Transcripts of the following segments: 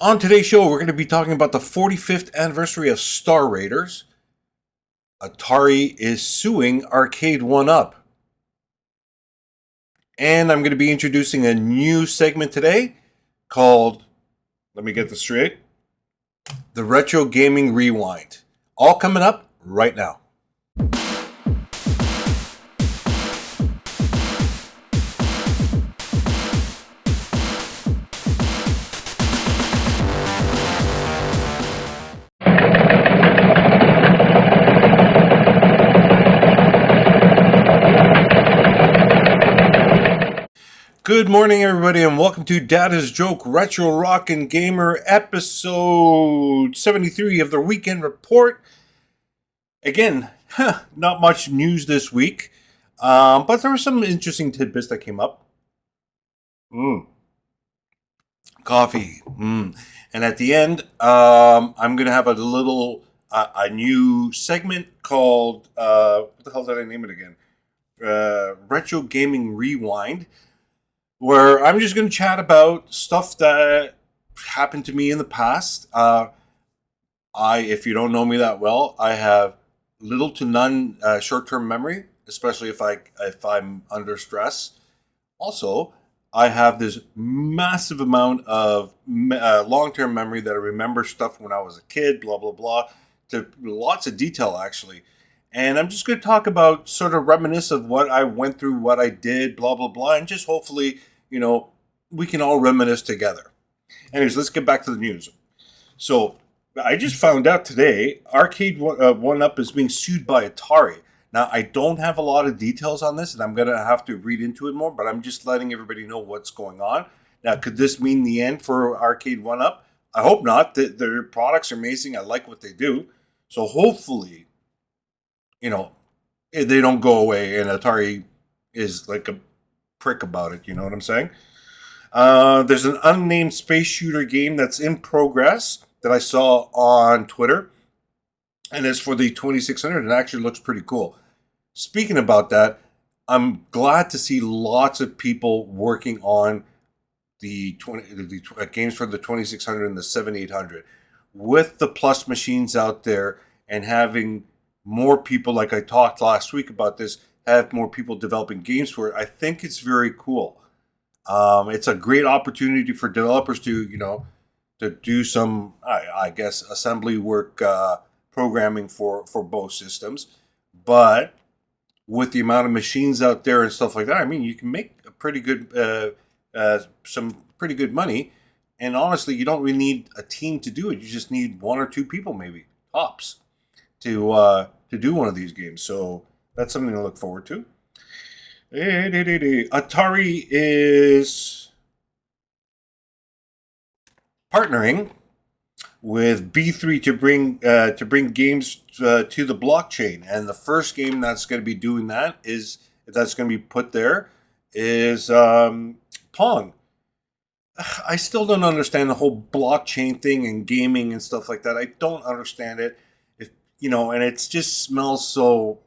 On today's show, we're going to be talking about the 45th anniversary of Star Raiders. Atari is suing Arcade 1UP. And I'm going to be introducing a new segment today called, let me get this straight, the Retro Gaming Rewind. All coming up right now. Good morning, everybody, and welcome to Dadisajoke Retro Rock and Gamer episode 73 of the Weekend Report. Again, not much news this week, but there were some interesting tidbits that came up. Coffee. And at the end, I'm going to have a little, a new segment called, what the hell did I name it again? Retro Gaming Rewind, where I'm just going to chat about stuff that happened to me in the past. If you don't know me that well, I have little to none short-term memory, especially if I'm under stress. Also, I have this massive amount of long-term memory that I remember stuff when I was a kid, blah, blah, blah, to lots of detail, actually. And I'm just going to talk about, sort of reminisce of what I went through, what I did, blah, blah, blah, and just hopefully, we can all reminisce together. Anyways, let's get back to the news. So, I just found out today, Arcade 1UP is being sued by Atari. Now, I don't have a lot of details on this, and I'm going to have to read into it more, but I'm just letting everybody know what's going on. Now, could this mean the end for Arcade 1UP? I hope not. Their products are amazing. I like what they do. So, hopefully, they don't go away, and Atari is like a prick about it. You know what I'm saying? There's an unnamed space shooter game that's in progress that I saw on Twitter, and it's for the 2600. It actually looks pretty cool. Speaking about that, I'm glad to see lots of people working on the games for the 2600 and the 7800 with the plus machines out there, and having more people, like I talked last week about this, have more people developing games for it. I think it's very cool. It's a great opportunity for developers to do some, I guess, assembly work, programming for both systems. But with the amount of machines out there and stuff like that, I mean, you can make a pretty good, some pretty good money. And honestly, you don't really need a team to do it. You just need one or two people, maybe tops, to do one of these games. So that's something to look forward to. Atari is partnering with B3 to bring games to the blockchain, and the first game that's going to be doing that's going to be put there is Pong. I still don't understand the whole blockchain thing and gaming and stuff like that. I don't understand it. And it just smells so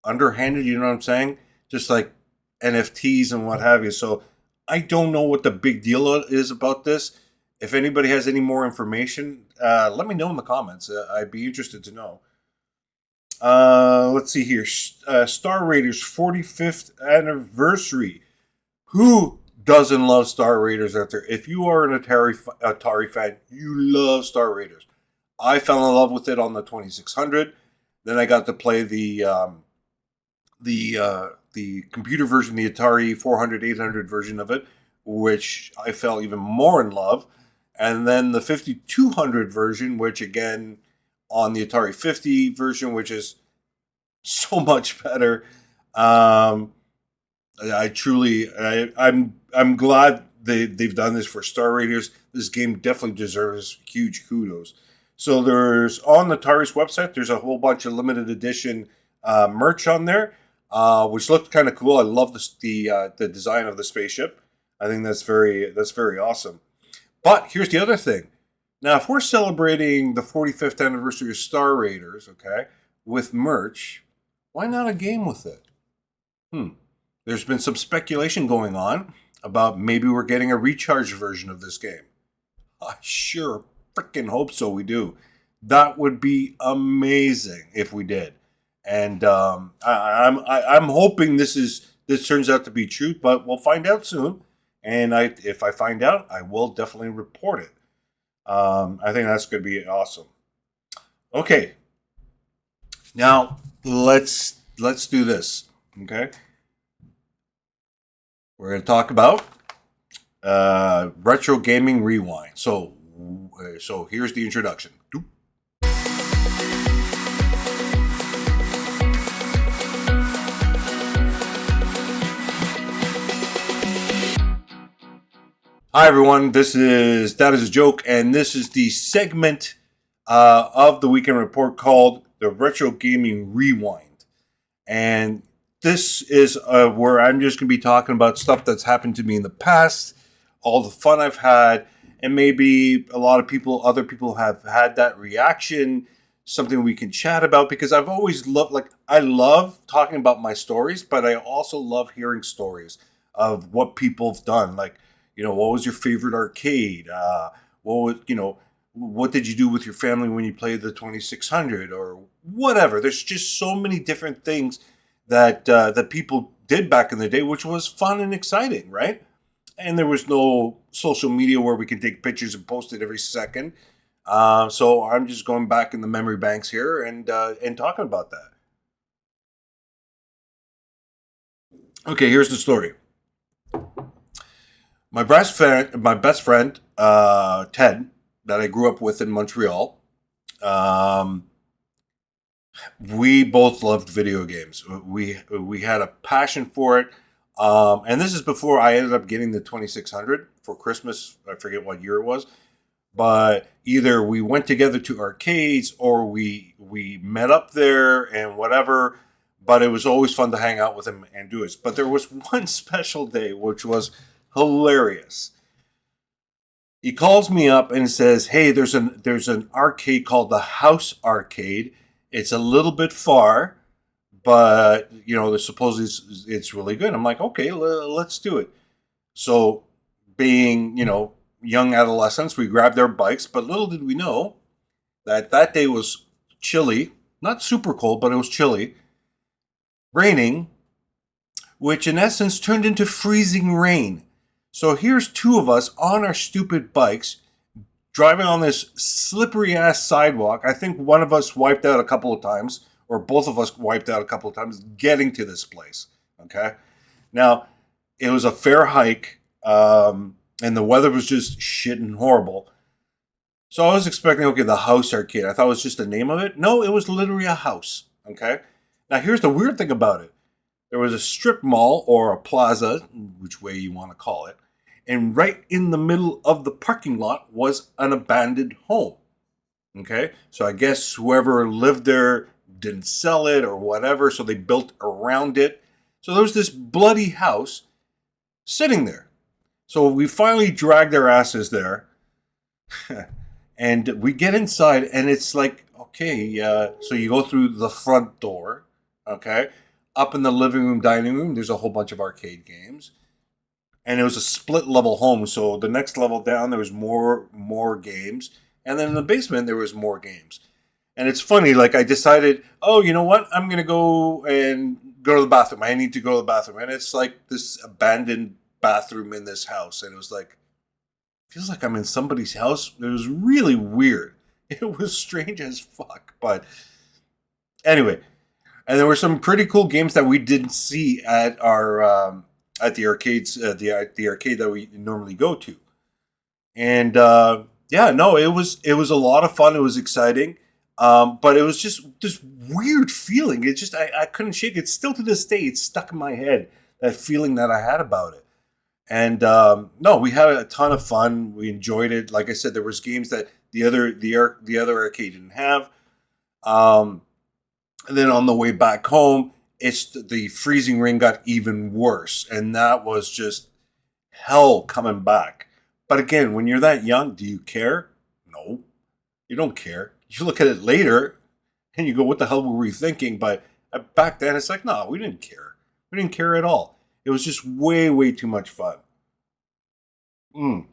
underhanded, you know what I'm saying? Just like NFTs and what have you. So I don't know what the big deal is about this. If anybody has any more information, let me know in the comments. I'd be interested to know. Let's see here. Star Raiders 45th anniversary. Who doesn't love Star Raiders out there? If you are an Atari fan, you love Star Raiders. I fell in love with it on the 2600. Then I got to play the computer version, the Atari 400, 800 version of it, which I fell even more in love. And then the 5200 version, which again, on the Atari 50 version, which is so much better. I'm glad they've done this for Star Raiders. This game definitely deserves huge kudos. So there's, on the Atari's website, there's a whole bunch of limited edition merch on there, which looked kind of cool. I love the design of the spaceship. I think that's very awesome. But here's the other thing. Now, if we're celebrating the 45th anniversary of Star Raiders, okay, with merch, why not a game with it? There's been some speculation going on about maybe we're getting a recharged version of this game. I sure freaking hope so. We do. That would be amazing if we did. And I'm hoping this turns out to be true, but we'll find out soon. And if I find out, I will definitely report it. I think that's going to be awesome. Okay, now let's do this. Okay, we're going to talk about retro gaming rewind. So here's the introduction. Hi everyone, this is Dadisajoke, and this is the segment of the weekend report called the Retro Gaming Rewind. And this is where I'm just going to be talking about stuff that's happened to me in the past, all the fun I've had, and maybe a lot of people, other people have had that reaction, something we can chat about, because I've always loved, I love talking about my stories, but I also love hearing stories of what people have done. What was your favorite arcade? What did you do with your family when you played the 2600 or whatever? There's just so many different things that people did back in the day, which was fun and exciting, right? And there was no social media where we could take pictures and post it every second. So I'm just going back in the memory banks here and talking about that. Okay, here's the story. My best friend, Ted, that I grew up with in Montreal. We both loved video games. We had a passion for it, and this is before I ended up getting the 2600 for Christmas. I forget what year it was, but either we went together to arcades or we met up there and whatever. But it was always fun to hang out with him and do it. But there was one special day which was hilarious. He calls me up and says, "Hey, there's an arcade called the House Arcade. It's a little bit far, but supposedly it's really good." I'm like, "Okay, let's do it." So, being young adolescents, we grabbed our bikes, but little did we know that day was chilly, not super cold, but it was chilly, raining, which in essence turned into freezing rain. So here's two of us on our stupid bikes driving on this slippery ass sidewalk. I think one of us wiped out a couple of times, or both of us wiped out a couple of times getting to this place. Okay. Now, it was a fair hike, and the weather was just shit and horrible. So I was expecting, okay, the House Arcade. I thought it was just the name of it. No, it was literally a house. Okay. Now, here's the weird thing about it. There was a strip mall or a plaza, which way you want to call it, and right in the middle of the parking lot was an abandoned home. Okay, so I guess whoever lived there didn't sell it or whatever, so they built around it. So there was this bloody house sitting there. So we finally dragged our asses there, and we get inside, and it's like, okay, so you go through the front door, okay. Up in the living room, dining room, there's a whole bunch of arcade games. And it was a split level home, so the next level down there was more games. And then in the basement there was more games. And it's funny, I decided, oh, you know what? I'm gonna go to the bathroom. I need to go to the bathroom. And it's like this abandoned bathroom in this house. And it was like, feels like I'm in somebody's house. It was really weird. It was strange as fuck. But anyway. And there were some pretty cool games that we didn't see at our at the arcades, the arcade that we normally go to. And yeah, no, it was a lot of fun. It was exciting, but it was just this weird feeling. It just I couldn't shake it. Still to this day, it's stuck in my head. That feeling that I had about it. And no, we had a ton of fun. We enjoyed it. Like I said, there was games that the other arcade didn't have. And then on the way back home, the freezing rain got even worse, and that was just hell coming back. But again, when you're that young, do you care? No, you don't care. You look at it later, and you go, "What the hell were we thinking?" But back then, it's like, no, we didn't care. We didn't care at all. It was just way, way too much fun. Mm.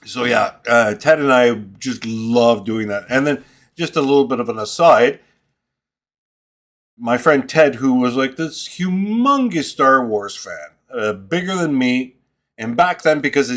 So yeah, Ted and I just love doing that. And then just a little bit of an aside, my friend Ted, who was like this humongous Star Wars fan, bigger than me, and back then because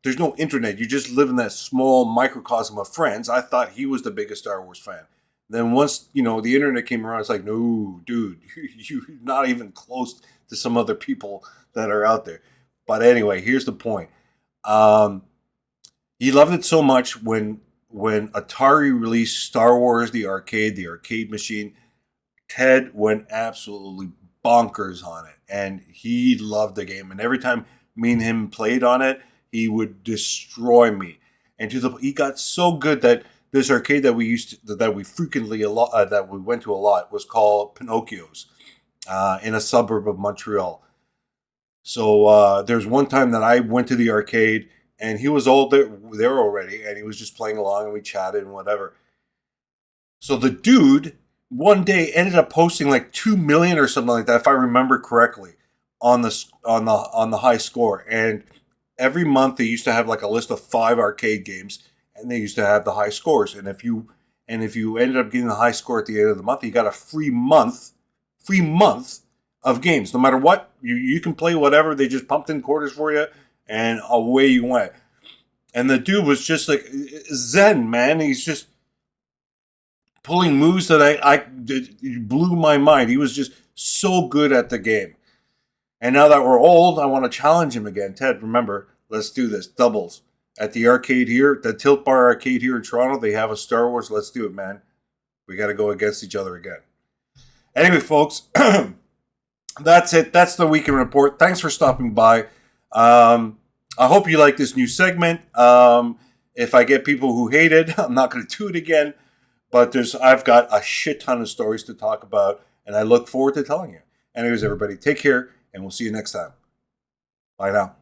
there's no internet, you just live in that small microcosm of friends. I thought he was the biggest Star Wars fan. Then once the internet came around, it's like, no, dude, you're not even close to some other people that are out there. But anyway, here's the point. Um, he loved it so much when Atari released Star Wars, the arcade machine. Ted went absolutely bonkers on it, and he loved the game. And every time me and him played on it, he would destroy me. And he got so good that this arcade that we frequently a lot that we went to a lot was called Pinocchio's in a suburb of Montreal. So there's one time that I went to the arcade, and he was all there already, and he was just playing along, and we chatted and whatever. So the dude one day ended up posting like 2 million or something like that, if I remember correctly, on the high score. And every month they used to have like a list of 5 arcade games, and they used to have the high scores. And if you ended up getting the high score at the end of the month, you got a free month of games. No matter what, you can play whatever. They just pumped in quarters for you, and away you went. And the dude was just like zen, man. He's just pulling moves that I blew my mind. He was just so good at the game. And now that we're old, I want to challenge him again. Ted, remember, let's do this. Doubles. At the arcade here, the Tilt Bar arcade here in Toronto, they have a Star Wars. Let's do it, man. We got to go against each other again. Anyway, folks, that's it. That's the weekend report. Thanks for stopping by. I hope you like this new segment. If I get people who hate it, I'm not going to do it again. But I've got a shit ton of stories to talk about, and I look forward to telling you. Anyways, everybody, take care, and we'll see you next time. Bye now.